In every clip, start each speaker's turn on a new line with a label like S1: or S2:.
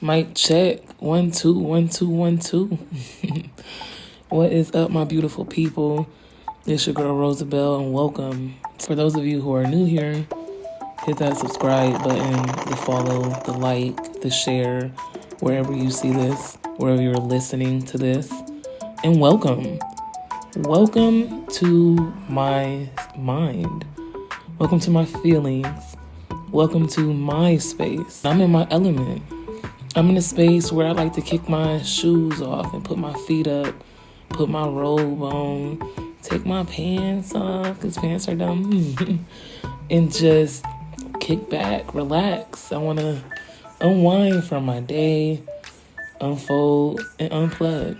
S1: Mic check. 1 2 1 2 1 2. What is up, my beautiful people? It's your girl Rosabelle, and welcome. For those of you who are new here, hit that subscribe button, the follow, the like, the share, wherever you see this, wherever you're listening to this. And welcome. Welcome to my mind. Welcome to my feelings. Welcome to my space. I'm in my element. I'm in a space where I like to kick my shoes off and put my feet up, put my robe on, take my pants off, because pants are dumb, and just kick back, relax. I want to unwind from my day, unfold, and unplug.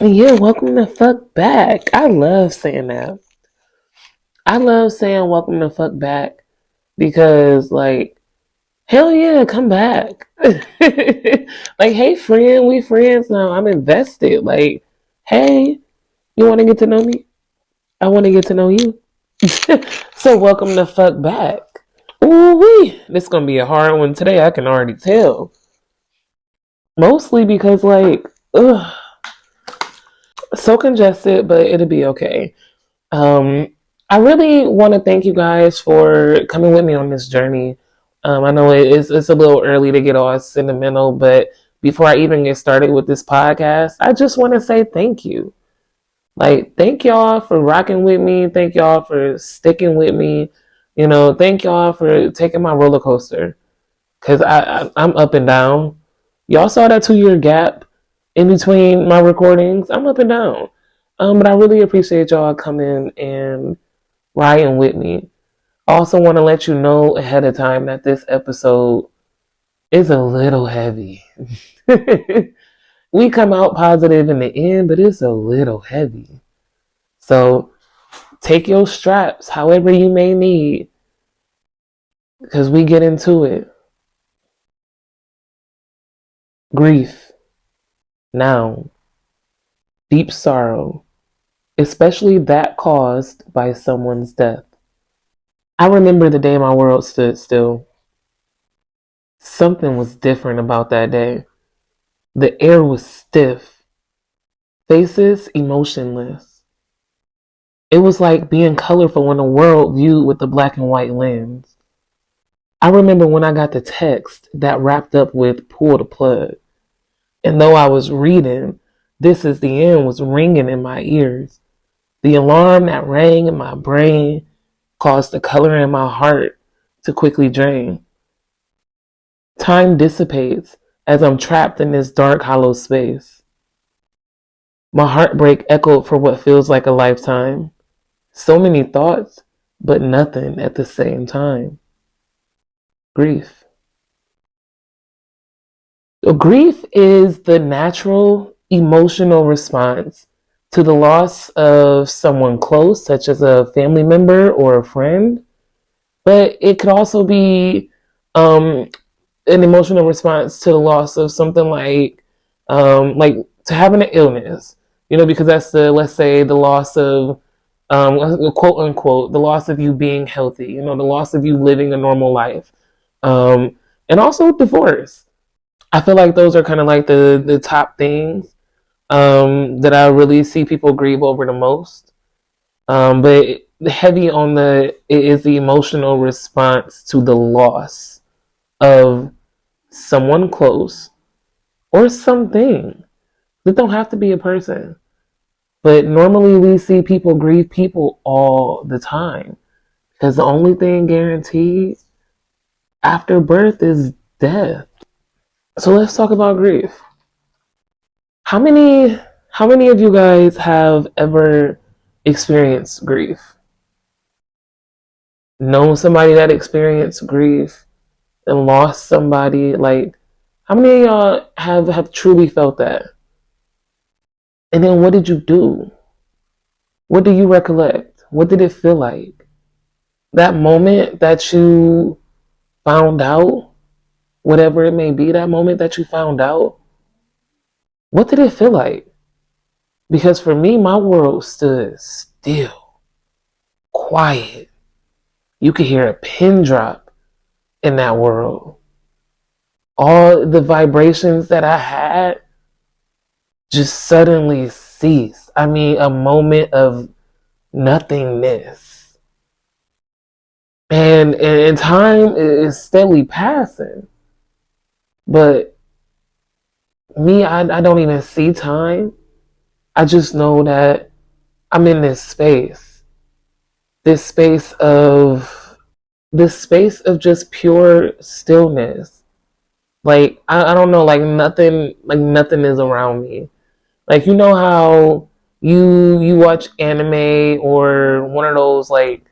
S1: And yeah, welcome the fuck back. I love saying that. I love saying welcome the fuck back because, like, hell yeah, come back. Like, hey, friend, we friends now. I'm invested. Like, hey, you want to get to know me? I want to get to know you. So, welcome the fuck back. Ooh-wee. This is going to be a hard one today. I can already tell. Mostly because, like, ugh, so congested, but it'll be okay. I really want to thank you guys for coming with me on this journey. I know it's a little early to get all sentimental, but before I even get started with this podcast, I just want to say thank you. Like, thank y'all for rocking with me. Thank y'all for sticking with me. You know, thank y'all for taking my roller coaster. Because I'm up and down. Y'all saw that 2-year gap in between my recordings. I'm up and down. But I really appreciate y'all coming and riding with me. I also want to let you know ahead of time that this episode is a little heavy. We come out positive in the end, but it's a little heavy. So take your straps, however you may need, because we get into it. Grief. Noun. Deep sorrow, especially that caused by someone's death. I remember the day my world stood still. Something was different about that day. The air was stiff, faces emotionless. It was like being colorful in a world viewed with the black and white lens. I remember when I got the text that wrapped up with pull the plug. And though I was reading, this is the end was ringing in my ears. The alarm that rang in my brain caused the color in my heart to quickly drain. Time dissipates as I'm trapped in this dark, hollow space. My heartbreak echoed for what feels like a lifetime. So many thoughts, but nothing at the same time. Grief. So grief is the natural emotional response to the loss of someone close, such as a family member or a friend. But it could also be an emotional response to the loss of something like to having an illness, you know, because that's let's say the loss of, quote unquote, the loss of you being healthy, you know, the loss of you living a normal life, and also divorce. I feel like those are kind of like the top things that I really see people grieve over the most. But heavy on it is the emotional response to the loss of someone close or something. It don't have to be a person. But normally we see people grieve people all the time. Because the only thing guaranteed after birth is death. So let's talk about grief. How many of you guys have ever experienced grief? Known somebody that experienced grief and lost somebody? Like, how many of y'all have truly felt that? And then what did you do? What do you recollect? What did it feel like? That moment that you found out, whatever it may be, that moment that you found out, what did it feel like? Because for me, my world stood still, quiet. You could hear a pin drop in that world. all the vibrations that I had just suddenly ceased. I mean, a moment of nothingness. And time is steadily passing. But me, I don't even see time. I just know that I'm in this space of this space of just pure stillness. Like I don't know, like nothing is around me. Like you know how you watch anime or one of those like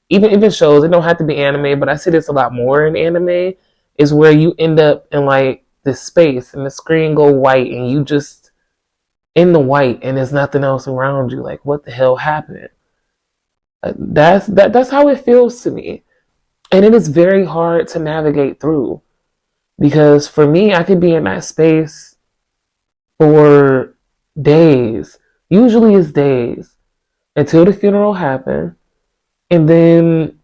S1: even shows, it don't have to be anime, but I see this a lot more in anime, is where you end up in like this space and the screen go white and you just in the white and there's nothing else around you. Like what the hell happened? That's how it feels to me. And it is very hard to navigate through because for me I could be in that space for days. Usually it's days until the funeral happened. And then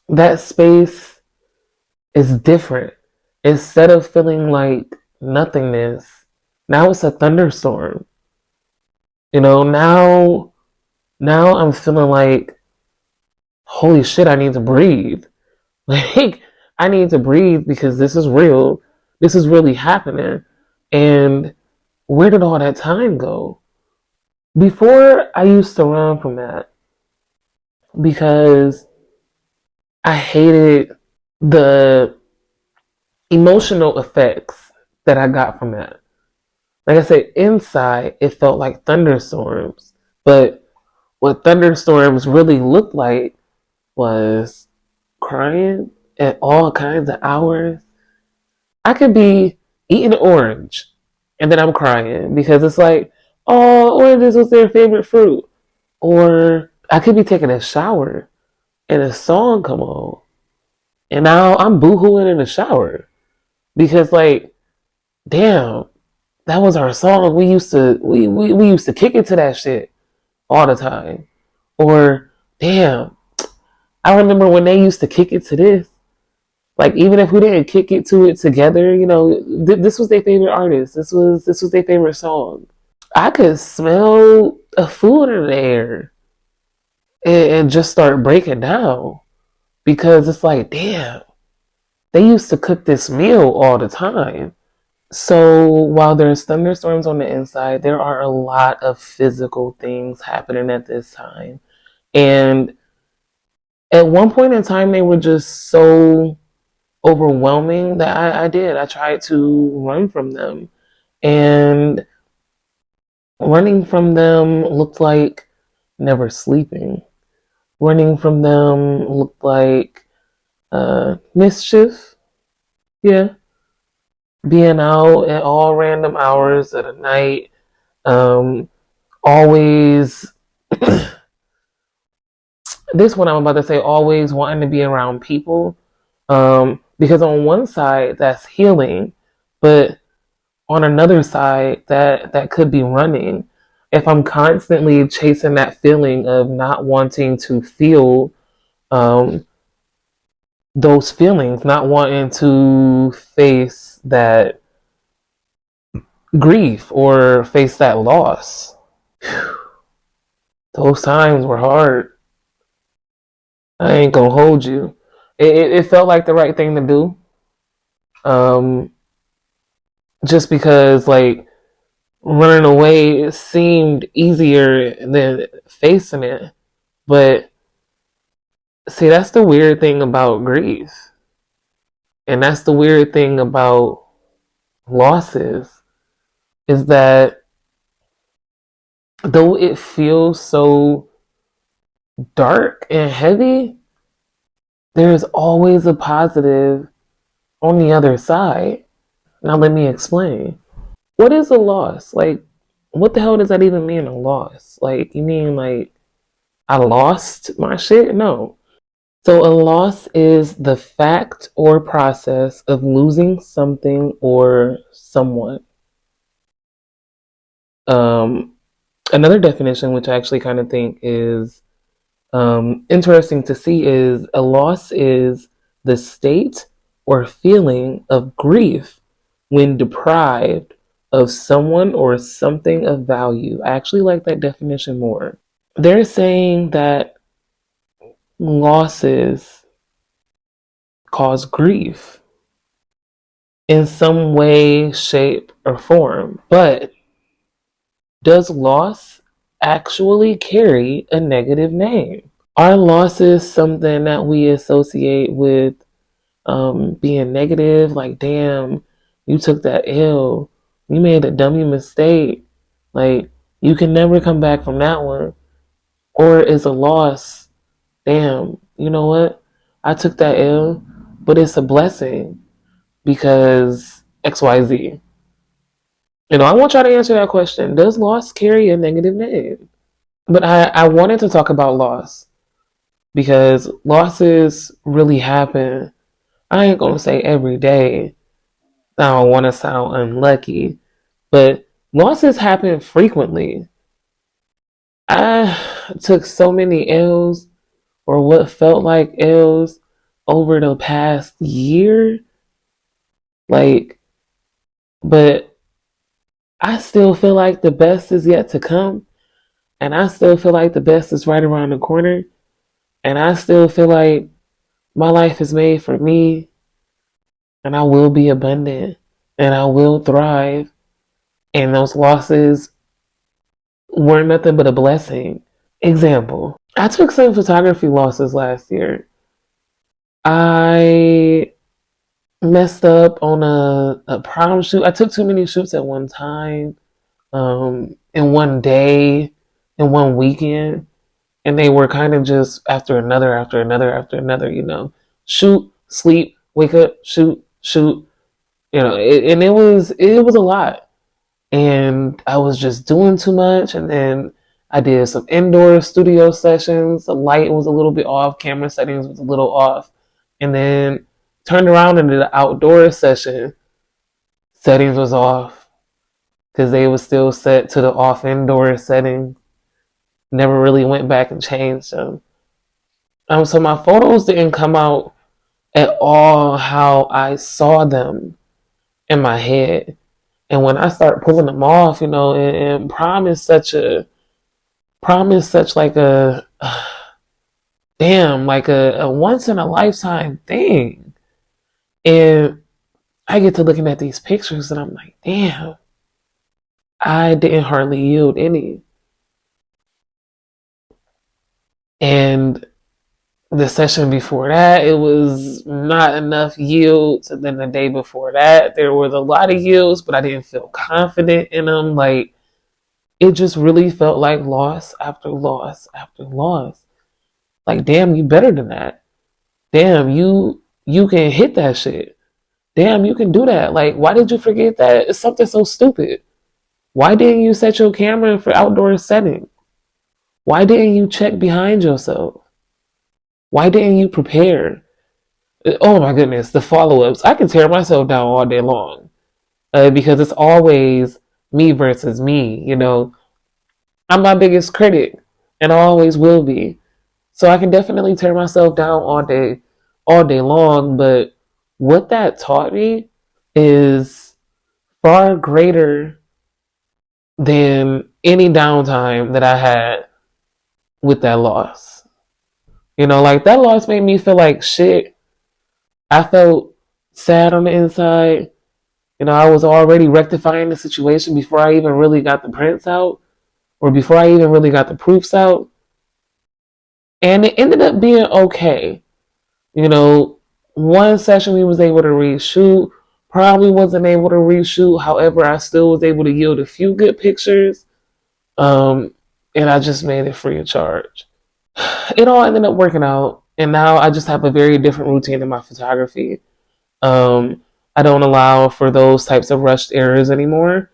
S1: that space is different. Instead of feeling like nothingness, now it's a thunderstorm. You know, now I'm feeling like holy shit, I need to breathe. Like I need to breathe because this is real. This is really happening. And where did all that time go? Before I used to run from that because I hated the emotional effects that I got from that. Like I said, inside it felt like thunderstorms. But what thunderstorms really looked like was crying at all kinds of hours. I could be eating an orange and then I'm crying because it's like, oh, oranges was their favorite fruit. Or I could be taking a shower and a song come on and now I'm boohooing in the shower because like, damn, that was our song. We used to kick it to that shit all the time. Or damn, I remember when they used to kick it to this. Like even if we didn't kick it to it together, you know, this was their favorite artist. This was their favorite song. I could smell a food in the air and just start breaking down because it's like, damn, they used to cook this meal all the time. So while there's thunderstorms on the inside, there are a lot of physical things happening at this time. And at one point in time, they were just so overwhelming that I tried to run from them. And running from them looked like never sleeping. Running from them looked like mischief. Yeah. Being out at all random hours of the night. Always, this one I'm about to say, always wanting to be around people. Because on one side, that's healing. But on another side, that could be running. If I'm constantly chasing that feeling of not wanting to feel um, those feelings, not wanting to face that grief or face that loss, those times were hard. I ain't gonna hold you. It felt like the right thing to do. Um, just because like running away seemed easier than facing it. But see, that's the weird thing about grief. And that's the weird thing about losses is that though it feels so dark and heavy, there's always a positive on the other side. Now, let me explain. What is a loss? Like, what the hell does that even mean, a loss? Like, you mean like I lost my shit? No. So, a loss is the fact or process of losing something or someone. Um, Another definition, which I actually kind of think is interesting to see, is a loss is the state or feeling of grief when deprived of someone or something of value. I actually like that definition more. They're saying that losses cause grief in some way, shape, or form. But does loss actually carry a negative name? Are losses something that we associate with being negative? Like, damn, you took that L. You made a dummy mistake. Like, you can never come back from that one. Or is a loss, damn, you know what? I took that L, but it's a blessing because XYZ. I want y'all to answer that question. Does loss carry a negative name? But I wanted to talk about loss because losses really happen. I ain't gonna say every day. I don't want to sound unlucky, but losses happen frequently. I took so many L's or what felt like L's over the past year. Like, but I still feel like the best is yet to come. And I still feel like the best is right around the corner. And I still feel like my life is made for me. And I will be abundant. And I will thrive. And those losses weren't nothing but a blessing. Example, I took some photography losses last year. I messed up on a prom shoot. I took too many shoots at one time, in one day, in one weekend. And they were kind of just after another, after another, after another. Shoot, sleep, wake up, shoot, shoot. And it was a lot. And I was just doing too much. And then I did some indoor studio sessions. The light was a little bit off, camera settings was a little off. And then turned around and did an outdoor session. Settings was off because they were still set to the off indoor setting. Never really went back and changed them. So my photos didn't come out at all how I saw them in my head. And when I start pulling them off, and prom is such like a damn, like a once in a lifetime thing. And I get to looking at these pictures and I'm like, damn, I didn't hardly yield any. And the session before that, it was not enough yields. And then the day before that, there was a lot of yields, but I didn't feel confident in them. Like, it just really felt like loss after loss after loss. Like, damn, you better than that. Damn, you can hit that shit. Damn, you can do that. Like, why did you forget that? It's something so stupid. Why didn't you set your camera for outdoor setting? Why didn't you check behind yourself? Why didn't you prepare? Oh my goodness, the follow-ups. I can tear myself down all day long because it's always me versus me. I'm my biggest critic and I always will be. So I can definitely tear myself down all day long. But what that taught me is far greater than any downtime that I had with that loss. Like that loss made me feel like shit. I felt sad on the inside. I was already rectifying the situation before I even really got the prints out or before I even really got the proofs out. And it ended up being okay. One session we was able to reshoot, probably wasn't able to reshoot. However, I still was able to yield a few good pictures. And I just made it free of charge. It all ended up working out. And now I just have a very different routine in my photography. I don't allow for those types of rushed errors anymore.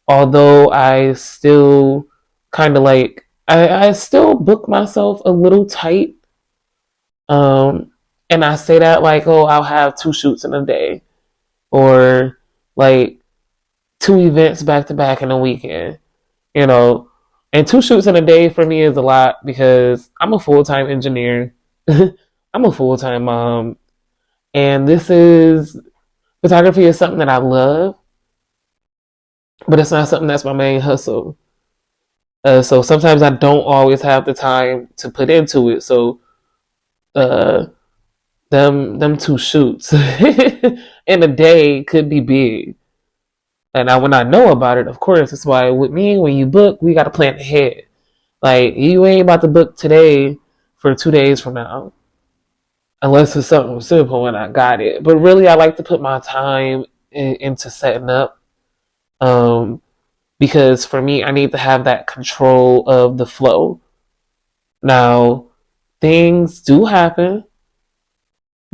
S1: Although I still kind of like, I still book myself a little tight. And I say that like, oh, I'll have 2 shoots in a day or like 2 events back to back in a weekend, you know. And 2 shoots in a day for me is a lot because I'm a full-time engineer. I'm a full-time mom. And photography is something that I love, but it's not something that's my main hustle. So sometimes I don't always have the time to put into it. So uh, them two shoots in a day could be big. And when I know about it, of course, that's why with me, when you book, we got to plan ahead. Like, you ain't about to book today for 2 days from now, unless it's something simple and I got it. But really, I like to put my time into setting up, um, because for me, I need to have that control of the flow. Now, things do happen.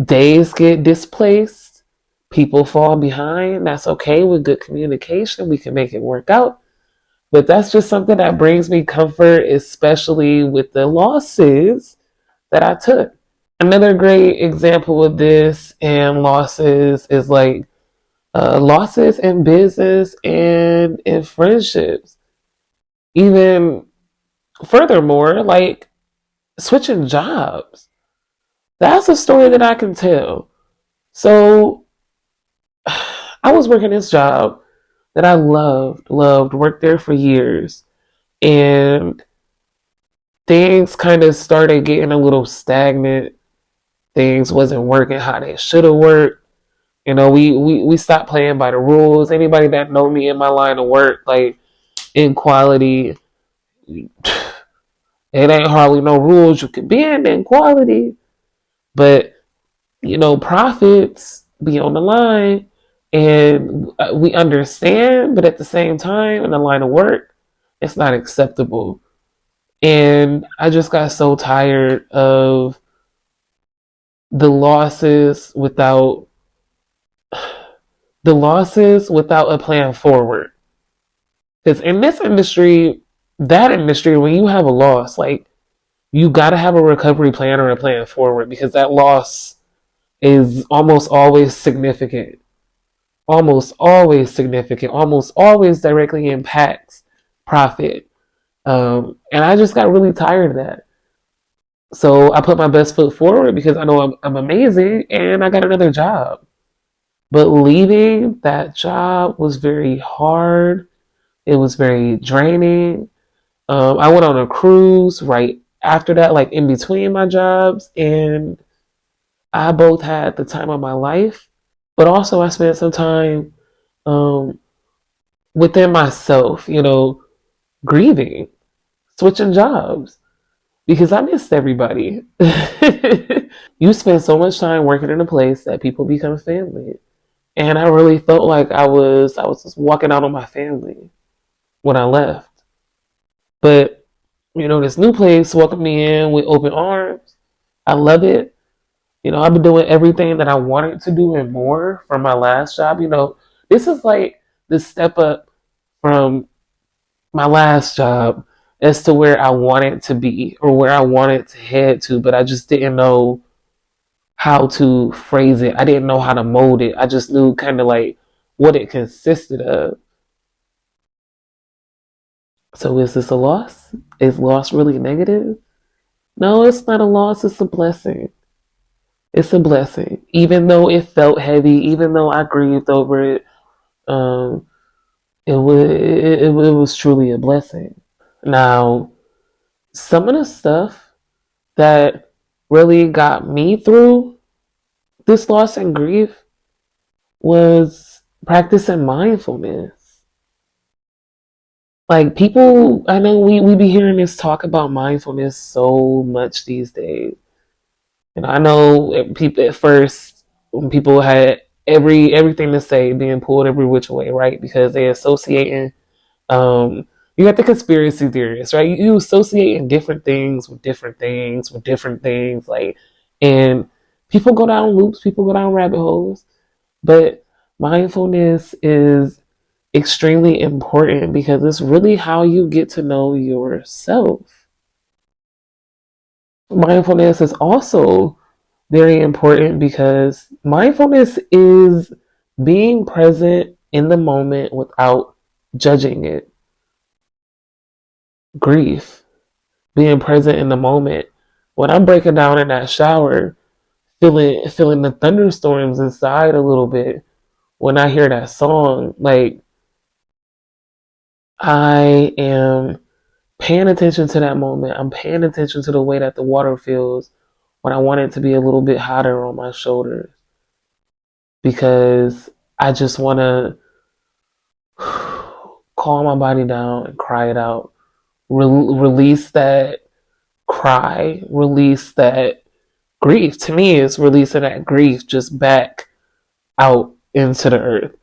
S1: Days get displaced. People fall behind. That's okay with good communication. We can make it work out. But that's just something that brings me comfort, especially with the losses that I took. Another great example of this and losses is like losses in business and in friendships. Even furthermore, like switching jobs. That's a story that I can tell. So I was working this job that I loved, worked there for years, and things kind of started getting a little stagnant. Things wasn't working how they should have worked. You know, we stopped playing by the rules. Anybody that know me in my line of work, like in quality, it ain't hardly no rules you could be in quality. But profits be on the line, and we understand, but at the same time, in the line of work, it's not acceptable. And I just got so tired of the losses without a plan forward. Because in this industry, that industry, when you have a loss, like you got to have a recovery plan or a plan forward, because that loss is almost always directly impacts profit. And I just got really tired of that. So I put my best foot forward because I know I'm amazing, and I got another job. But leaving that job was very hard. It was very draining. I went on a cruise right after that, like in between my jobs, and I both had the time of my life. But also, I spent some time um, within myself, grieving, switching jobs, because I missed everybody. You spend so much time working in a place that people become family. And I really felt like I was just walking out on my family when I left. But, this new place welcomed me in with open arms. I love it. I've been doing everything that I wanted to do and more from my last job. This is like the step up from my last job as to where I wanted to be or where I wanted to head to, but I just didn't know how to phrase it. I didn't know how to mold it. I just knew kind of like what it consisted of. So is this a loss? Is loss really negative? No, it's not a loss, it's a blessing. It's a blessing. Even though it felt heavy, even though I grieved over it, um, it was truly a blessing. Now, some of the stuff that really got me through this loss and grief was practicing mindfulness. Like, people, I know we be hearing this talk about mindfulness so much these days. And I know people at first, when people had everything to say being pulled every which way, right? Because they associating, you got the conspiracy theorists, right? You associating different things with different things with different things, like, and people go down loops, people go down rabbit holes. But mindfulness is extremely important because it's really how you get to know yourself. Mindfulness is also very important because mindfulness is being present in the moment without judging it. Grief, being present in the moment. When I'm breaking down in that shower, feeling the thunderstorms inside a little bit when I hear that song. Like, I am paying attention to that moment. I'm paying attention to the way that the water feels when I want it to be a little bit hotter on my shoulders, because I just want to calm my body down and cry it out. Release that cry, release that grief. To me, it's releasing that grief just back out into the earth.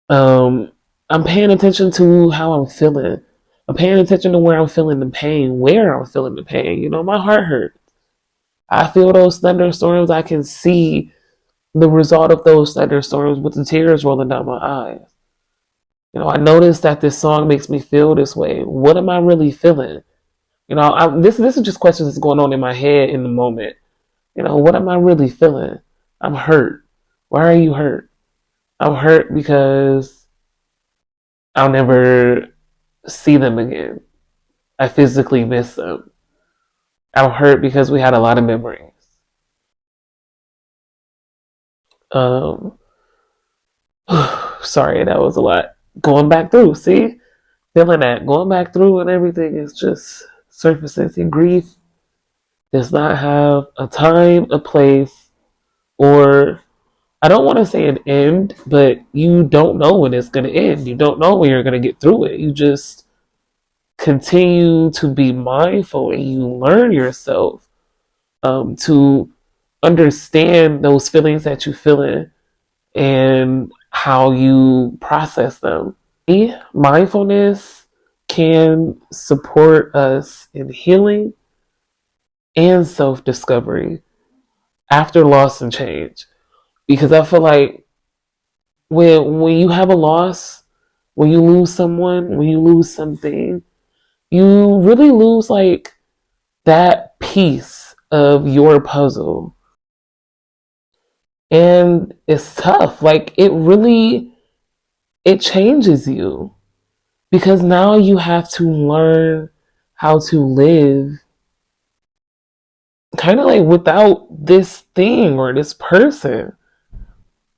S1: Um, I'm paying attention to how I'm feeling. I'm paying attention to where I'm feeling the pain, where I'm feeling the pain. You know, my heart hurts. I feel those thunderstorms. I can see the result of those thunderstorms with the tears rolling down my eyes. You know, I noticed that this song makes me feel this way. What am I really feeling? You know, this is just questions that's going on in my head in the moment. You know, what am I really feeling? I'm hurt. Why are you hurt? I'm hurt because I'll never see them again. I physically miss them. I'm hurt because we had a lot of memories. Um, sorry, that was a lot. Going back through, see? Feeling that. Going back through and everything is just surfacing. See, grief does not have a time, a place, or I don't want to say an end, but you don't know when it's going to end. You don't know when you're going to get through it. You just continue to be mindful and you learn yourself to understand those feelings that you feel in and how you process them. Mindfulness can support us in healing and self discovery after loss and change. Because I feel like when you have a loss, when you lose someone, when you lose something, you really lose like that piece of your puzzle. And it's tough. Like it changes you because now you have to learn how to live kind of like without this thing or this person.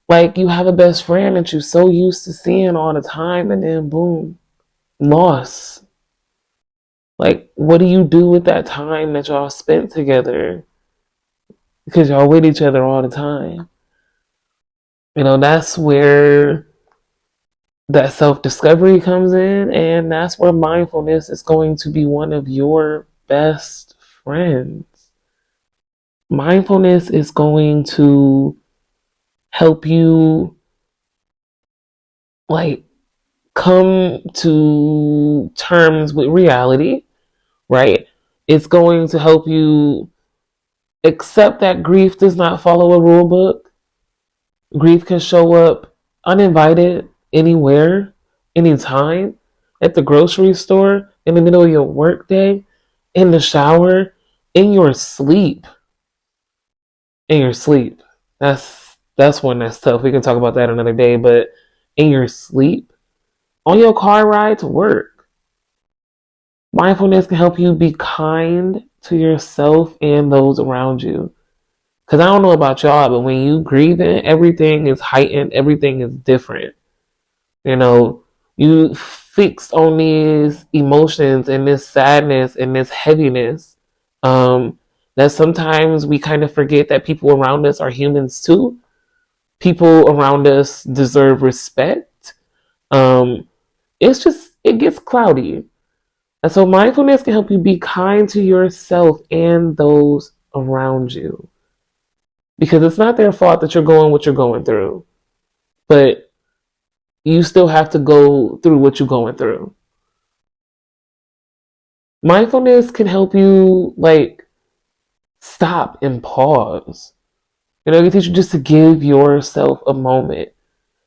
S1: Like you have a best friend that you're so used to seeing all the time, and then boom, loss. Like, what do you do with that time that y'all spent together? Because y'all with each other all the time. You know, that's where that self discovery comes in, and that's where mindfulness is going to be one of your best friends. Mindfulness is going to help you like come to terms with reality, right? It's going to help you accept that grief does not follow a rule book. Grief can show up uninvited anywhere, anytime, at the grocery store, in the middle of your workday, in the shower, in your sleep. In your sleep. That's one that's tough. We can talk about that another day, but in your sleep, on your car ride to work. Mindfulness can help you be kind to yourself and those around you. Because I don't know about y'all, but when you grieving, everything is heightened, everything is different. You know, you fixed on these emotions and this sadness and this heaviness. That sometimes we kind of forget that people around us are humans too. People around us deserve respect. Um, it gets cloudy. And so mindfulness can help you be kind to yourself and those around you. Because it's not their fault that you're going what you're going through. But you still have to go through what you're going through. Mindfulness can help you like stop and pause. You know, it can teach you just to give yourself a moment.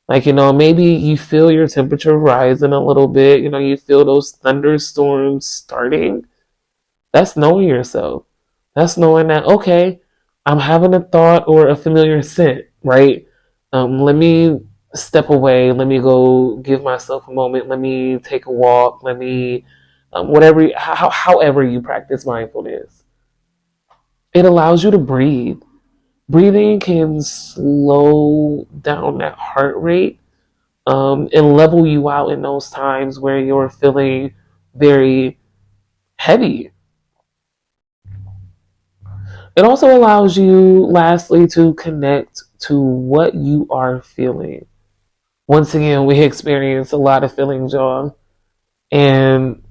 S1: Like, you know, maybe you feel your temperature rising a little bit, you know, you feel those thunderstorms starting. That's knowing yourself. That's knowing that, okay, I'm having a thought or a familiar scent, right? Let me step away. Let me go give myself a moment. Let me take a walk. Let me, however you practice mindfulness. It allows you to breathe. breathing can slow down that heart rate, and level you out in those times where you're feeling very heavy. It also allows you, lastly, to connect to what you are feeling. Once again, we experience a lot of feelings, y'all, and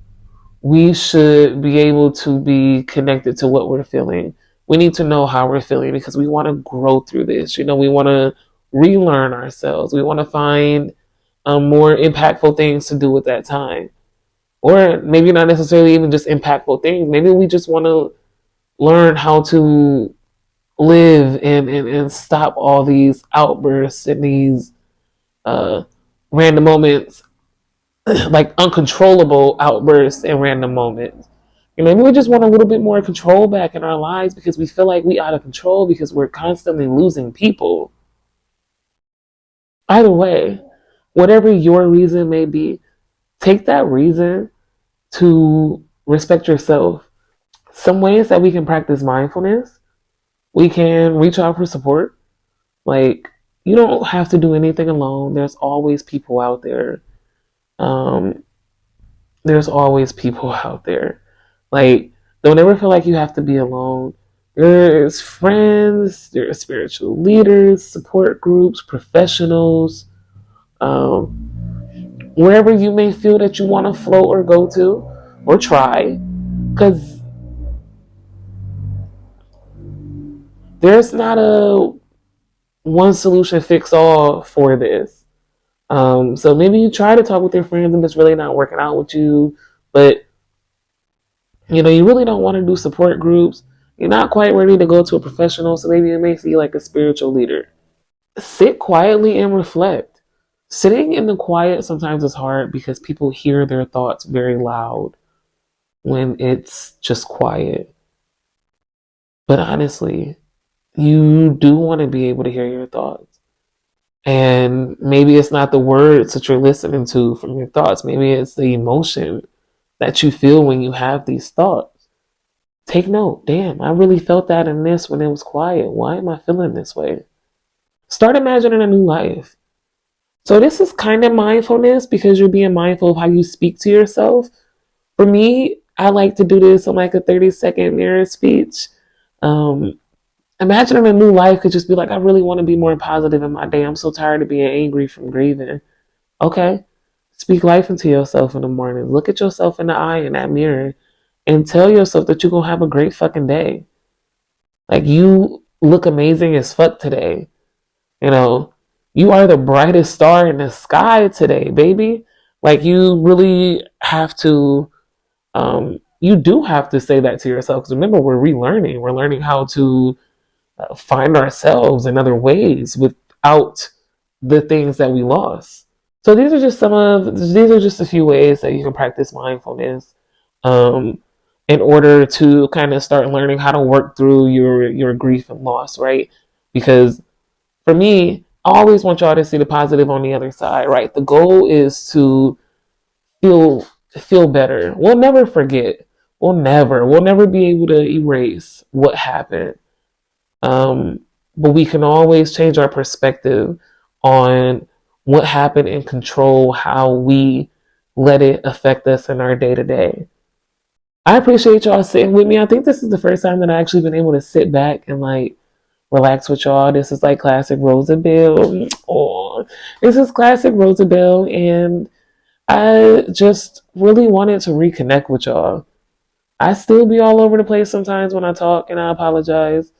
S1: we should be able to be connected to what we're feeling. We need to know how we're feeling because we want to grow through this. We want to relearn ourselves. We want to find more impactful things to do at that time. Or maybe not necessarily even just impactful things. Maybe we just want to learn how to live and stop all these outbursts and these uh, random moments, like uncontrollable outbursts and random moments. Maybe we just want a little bit more control back in our lives because we feel like we out of control because we're constantly losing people. Either way, whatever your reason may be, take that reason to respect yourself. Some ways that we can practice mindfulness, we can reach out for support. Like, you don't have to do anything alone. There's always people out there. Um, there's always people out there. Like, don't ever feel like you have to be alone. There's friends, there's spiritual leaders, support groups, professionals, um, wherever you may feel that you want to float or go to or try. Because there's not a one solution fix all for this. So maybe you try to talk with your friends and it's really not working out with you, but you really don't want to do support groups. You're not quite ready to go to a professional, so maybe it makes you like a spiritual leader. Sit quietly and reflect. Sitting in the quiet sometimes is hard because people hear their thoughts very loud when it's just quiet. But honestly, you do want to be able to hear your thoughts. And maybe it's not the words that you're listening to from your thoughts. Maybe it's the emotion that you feel when you have these thoughts. Take note. Damn, I really felt that in this when it was quiet. Why am I feeling this way? Start imagining a new life. So this is kind of mindfulness because you're being mindful of how you speak to yourself. For me, I like to do this on like a 30-second mirror speech. Imagining a new life could just be like, I really want to be more positive in my day. I'm so tired of being angry from grieving. Okay. Speak life into yourself in the morning. Look at yourself in the eye in that mirror and tell yourself that you're going to have a great fucking day. Like, you look amazing as fuck today. You are the brightest star in the sky today, baby. Like, you really have to, you do have to say that to yourself. Because remember, we're relearning. We're learning how to find ourselves in other ways without the things that we lost. So these are just a few ways that you can practice mindfulness, um, in order to kind of start learning how to work through your grief and loss, right? Because for me, I always want y'all to see the positive on the other side, right? The goal is to feel feel better. We'll never forget. We'll never be able to erase what happened. Um, but we can always change our perspective on what happened and control how we let it affect us in our day to day. I appreciate y'all sitting with me. I think this is the first time that I actually been able to sit back and like relax with y'all. This is like classic Rosabelle. Oh, this is classic Rosabelle, and I just really wanted to reconnect with y'all. I still be all over the place sometimes when I talk, and I apologize.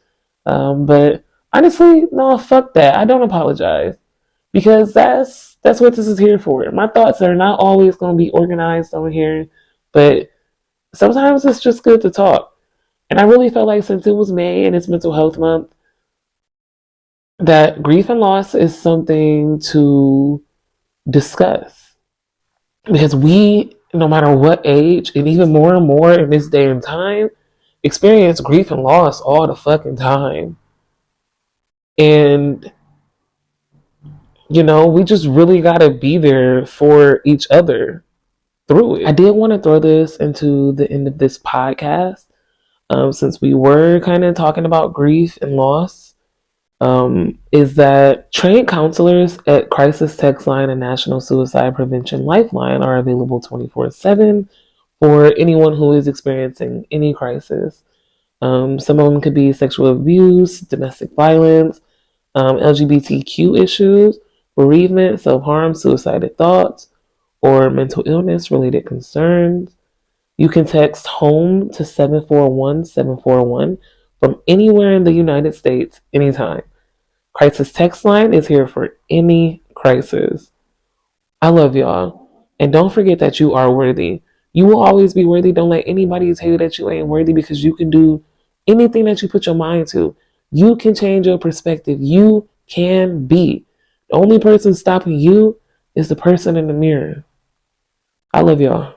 S1: But honestly, no, fuck that. I don't apologize because that's what this is here for. My thoughts are not always going to be organized on here, but sometimes it's just good to talk. And I really felt like since it was May and it's Mental Health Month, that grief and loss is something to discuss because we, no matter what age, and even more and more in this day and time, experience grief and loss all the fucking time. And we just really got to be there for each other through it. I did want to throw this into the end of this podcast, since we were kind of talking about grief and loss. is that trained counselors at Crisis Text Line and National Suicide Prevention Lifeline are available 24/7 for anyone who is experiencing any crisis. Some of them could be sexual abuse, domestic violence, LGBTQ issues, bereavement, self-harm, suicidal thoughts, or mental illness related concerns. You can text HOME to 741-741 from anywhere in the United States anytime. Crisis Text Line is here for any crisis. I love y'all. And don't forget that you are worthy. You will always be worthy. Don't let anybody tell you that you ain't worthy, because you can do anything that you put your mind to. You can change your perspective. You can be. The only person stopping you is the person in the mirror. I love y'all.